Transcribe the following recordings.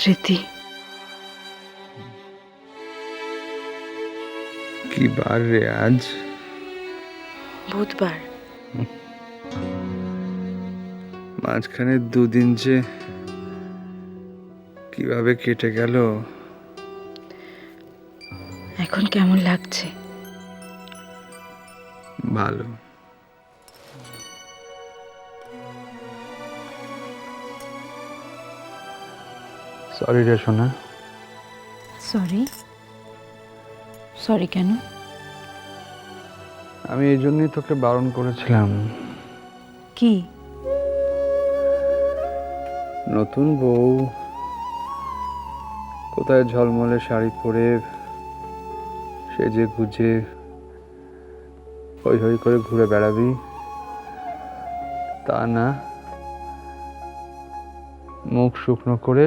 ধৃতি, কি বার রে আজ? বুধবার। মাঝখানে দুদিন যে কিভাবে কেটে গেল। এখন কেমন লাগছে? ভালো। সরি রে সোনা। সরি? সরি কেন? আমি এই জন্যই তোকে বারণ করেছিলাম। কি? নতুন বউ কোথায় ঝলমলে শাড়ি পরে সেজে গুজে হই হই করে ঘুরে বেড়াবি, তা না মুখ শুকনো করে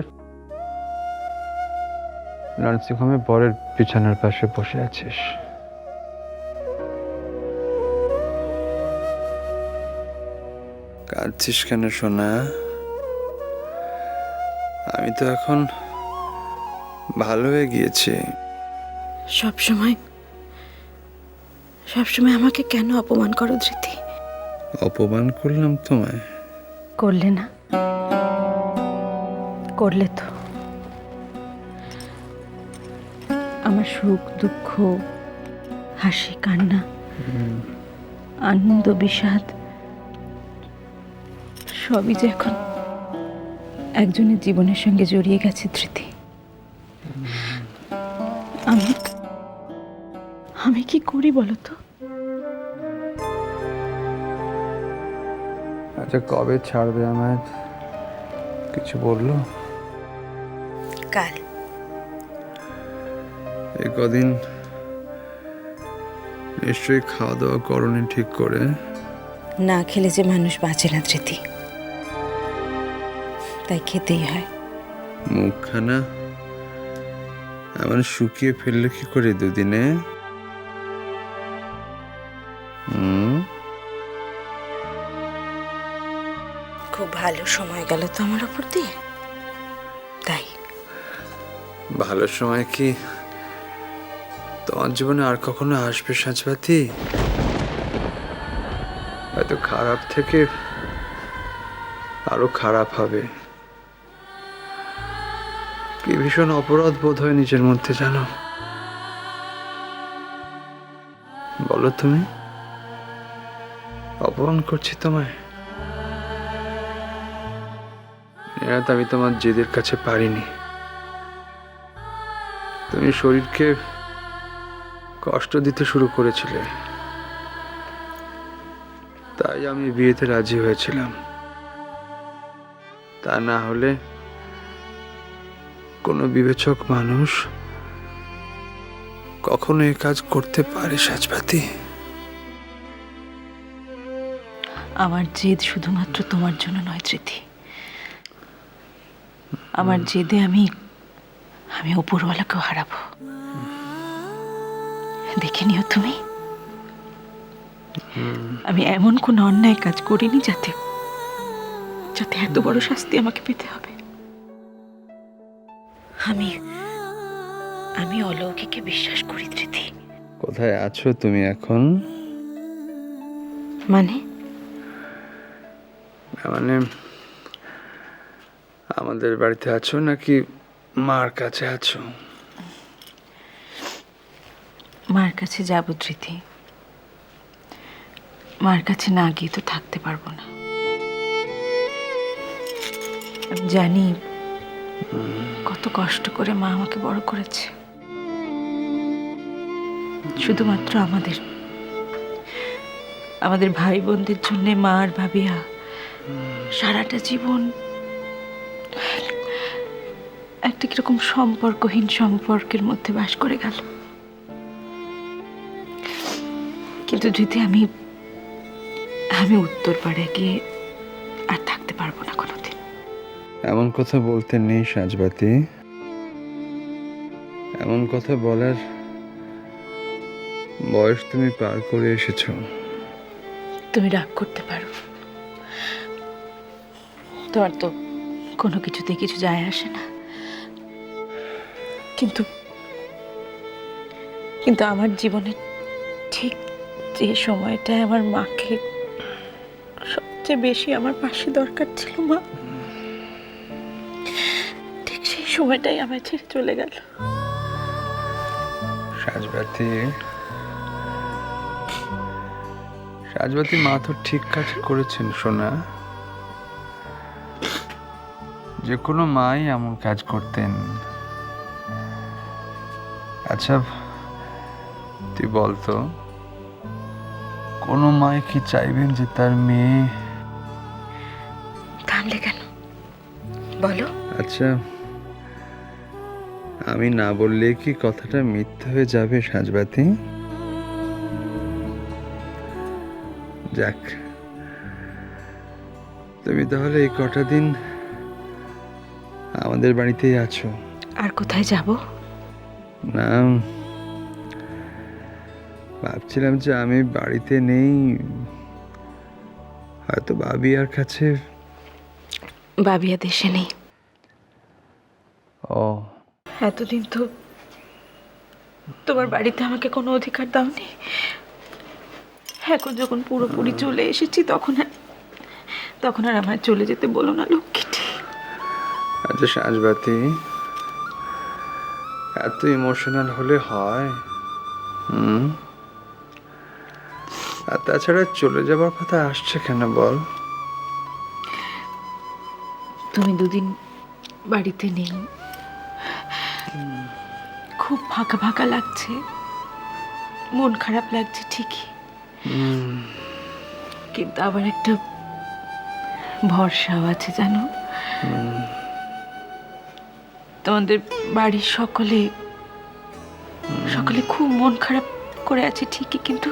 নার্সিংহোমে বরের বিছানার পাশে বসে আছিস। কাঁদছিস কেন সোনা? আমি তো এখন ভালো হয়ে গিয়েছি। সবসময় আমাকে কেন অপমান করো ধৃতি? অপমান করলাম তোমায়? করলে না? করলে তো। আমার সুখ দুঃখ, হাসি কান্না, আনন্দ বিষাদ সবই যে এখন একজনের জীবনের সঙ্গে জড়িয়ে গেছে ধৃতি। আমি কি করি বলো তো? আচ্ছা, কবে ছাড়বে আমায়? কিছু বললো? কাল। এই কদিন নিশ্চয়ই খাওয়া দাওয়া করনি ঠিক করে? না খেলে যে মানুষ বাঁচে না ধৃতি, তাই খেতেই হয়। মুখখানা এমন শুকিয়ে ফেললে কি করে দুদিনে? খুব ভালো সময় গেল তো আমার ওপর দিয়ে, তাই। ভালো সময় কি তোমার জীবনে আর কখনো আসবে সাজবাতি? হয়তো খারাপ থেকে আরো খারাপ হবে। কি ভীষণ অপরাধ বোধ হয় নিজের মধ্যে, জানো? বলো তুমি, অপমান করছি তোমায়? নেহাত আমি তোমার জেদের কাছে পারিনি। তুমি শরীরকে কষ্ট দিতে শুরু করেছিলে, তাই আমি বিয়েতে রাজি হয়েছিলাম। তা না হলে কোনো বিবেচক মানুষ কখনো এই কাজ করতে পারে সাজবাতি? আমার জেদ শুধুমাত্র তোমার জন্য নয় ধৃতি। আমার জেদে আমি উপরওয়ালাকেও হারাবো। দেখে নিও তুমি, আমি এমন কোন অন্যায় কাজ করিনি যাতে এত বড় শাস্তি আমাকে পেতে হবে। আমি অলৌকিকে বিশ্বাস করি ধৃতি। কোথায় আছো তুমি এখন? মানে মানে আমাদের বাড়িতে আছো নাকি মার কাছে আছো? মার কাছে যাব ধৃতি। মার কাছে না গিয়ে তো থাকতে পারবো না। আমি জানি কত কষ্ট করে মা আমাকে বড় করেছে। শুধুমাত্র আমাদের ভাই বোনদের জন্য মা আর ভাবিয়া সারাটা জীবন একটা কিরকম সম্পর্কহীন সম্পর্কের মধ্যে বাস করে গেল। কিন্তু যদি আমি উত্তর পাড়ে গিয়ে আর থাকতে পারবো না কোনোদিন। এমন কথা বলতে নেই সাজবাতি। এমন কথা বলার বয়স তুমি পার করে এসেছো। তুমি রাগ করতে পারো, তোমার তো কোনো কিছুতে কিছু যায় আসে না। কিন্তু কিন্তু আমার জীবনে ঠিক যে সময়টায় আমার মাকে সবচেয়ে বেশি আমার পাশে দরকার ছিল, মা ঠিক সেই সময়টাই আমায় ছেড়ে চলে গেল। সাজবাতি মা তো ঠিক কাজ করেছেন সোনা। যে কোনো মাই এমন কাজ করতেন। আচ্ছা তুই বলতো, কোনো মাই কি চাইবেন যে তার মেয়ে? থামলে কেন, বলো। আচ্ছা আমি না বললে কি কথাটা মিথ্যে হয়ে যাবে সাজবাতি? যাক, তুমি তাহলে এই কটা দিন আমাদের বাড়িতেই আছো। আর কোথায় যাব? না, ভাবছিলাম যে আমি বাড়িতে নেই, হয়তো বাবিয়ার কাছে। বাবিয়া দেশে নেই। ও, এতদিন তো তোমার বাড়িতে আমাকে কোনো অধিকার দাওনি। এখন যখন পুরোপুরি চলে এসেছি তখন আর আমায় চলে যেতে বলো না লক্ষ্মীটি। আচ্ছা সাজবাতি, এত ইমোশনাল হলে হয়? আর তাছাড়া চলে যাবার কথা আসছে কেন বল? তুমি দুদিন বাড়িতে নেই, খুব ফাঁকা ফাঁকা লাগছে, মন খারাপ লাগছে ঠিকই, কিন্তু আবার একটা ভরসাও আছে জানো। তোমাদের বাড়ির সকলে খুব মন খারাপ করে আছে ঠিকই, কিন্তু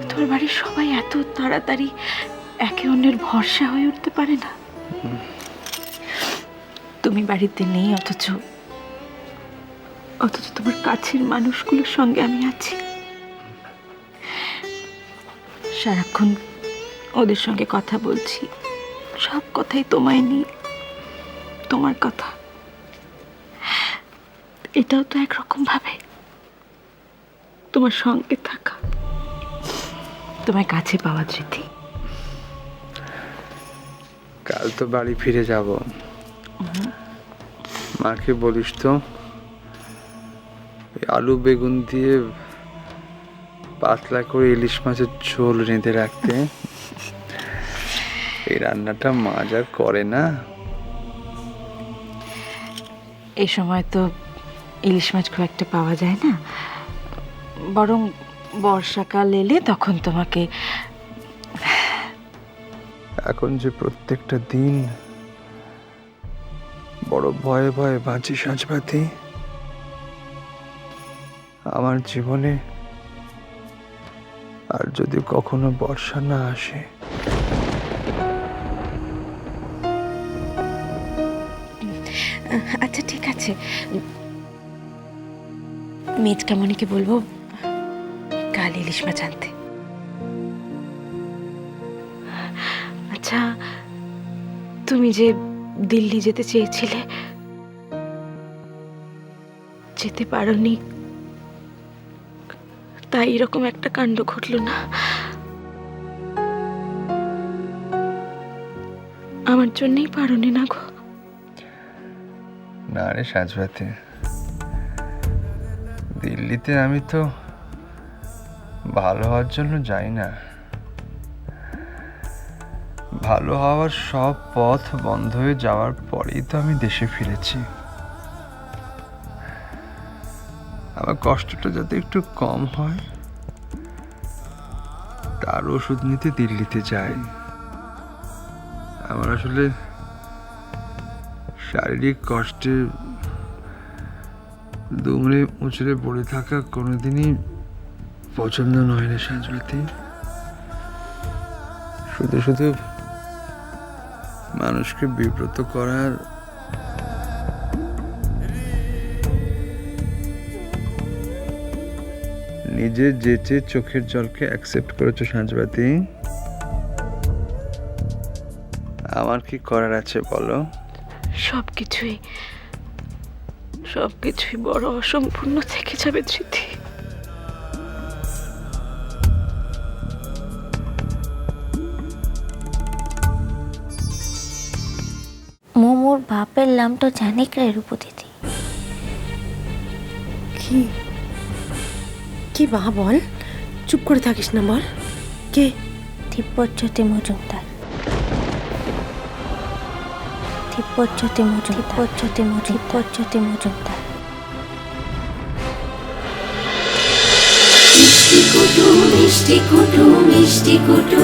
তোমার বাড়ির সবাই এত তাড়াতাড়ি একে অন্যের ভরসা হয়ে উঠতে পারে না। তুমি বাড়িতে নেই, অথচ তোমার কাছের মানুষগুলোর সঙ্গে আমি আছি। সারাক্ষণ ওদের সঙ্গে কথা বলছি, সব কথাই তোমায় নিয়ে, তোমার কথা। এটাও তো একরকম ভাবে তোমার সঙ্গে থাকা, তোমায় কাছে পাওয়া স্মৃতি। কাল তো বাড়ি ফিরে যাব, মাকে বলিস তো আলু বেগুন দিয়ে পাতলা করে ইলিশ মাছের ঝোল রেঁধে রাখতে। এই রান্নাটা মা যা করে না। এই সময় তো ইলিশ মাছ খুব একটা পাওয়া যায় না, বরং বর্ষাকাল এলে তখন তোমাকে। এখন যে প্রত্যেকটা দিন বড় ভয়ে ভয়ে বাঁচি সাজবাতি। আমার জীবনে আর যদি কখনো বর্ষা না আসে। আচ্ছা ঠিক আছে, মেজকামণিকে বলবো কাল ইলিশ মাছ আনতে। আচ্ছা তুমি যে দিল্লি যেতে চেয়েছিলে, যেতে পারোনি, তাই এরকম একটা কাণ্ড ঘটলো না? আমার জন্যই পারোনি না গো? না রে সাজবাতি, দিল্লিতে আমি তো ভালো হওয়ার জন্য যাই না। ভালো হওয়ার সব পথ বন্ধ হয়ে যাওয়ার পরেই তো আমি দেশে ফিরেছি। আমার কষ্টটা যাতে একটু কম হয় তার ওষুধ নিতে দিল্লিতে যাই। আমার আসলে শারীরিক কষ্টে দুমড়ে মুচড়ে পড়ে থাকা কোনোদিনই পছন্দ নয় রে সাজবাতি। শুধু শুধু মানুষকে বিব্রত করার নিজে যেচে চোখের জলকে অ্যাকসেপ্ট করেছো সাজবাতি। আমার কি করার আছে বলো? সব কিছুই সব কিছুই বড় অসম্পূর্ণ থেকে যাবে ধৃতি। মোর বাপের নামটা জানে কে রূপদিদি? কি কি বা বল, চুপ করে থাকিস না, বল কে? তিব্বতজ্যোতি মজুমদার। তিব্বতজ্যোতি মজুমদার। মিষ্টি কুটু মিষ্টি কুটু মিষ্টি কুটু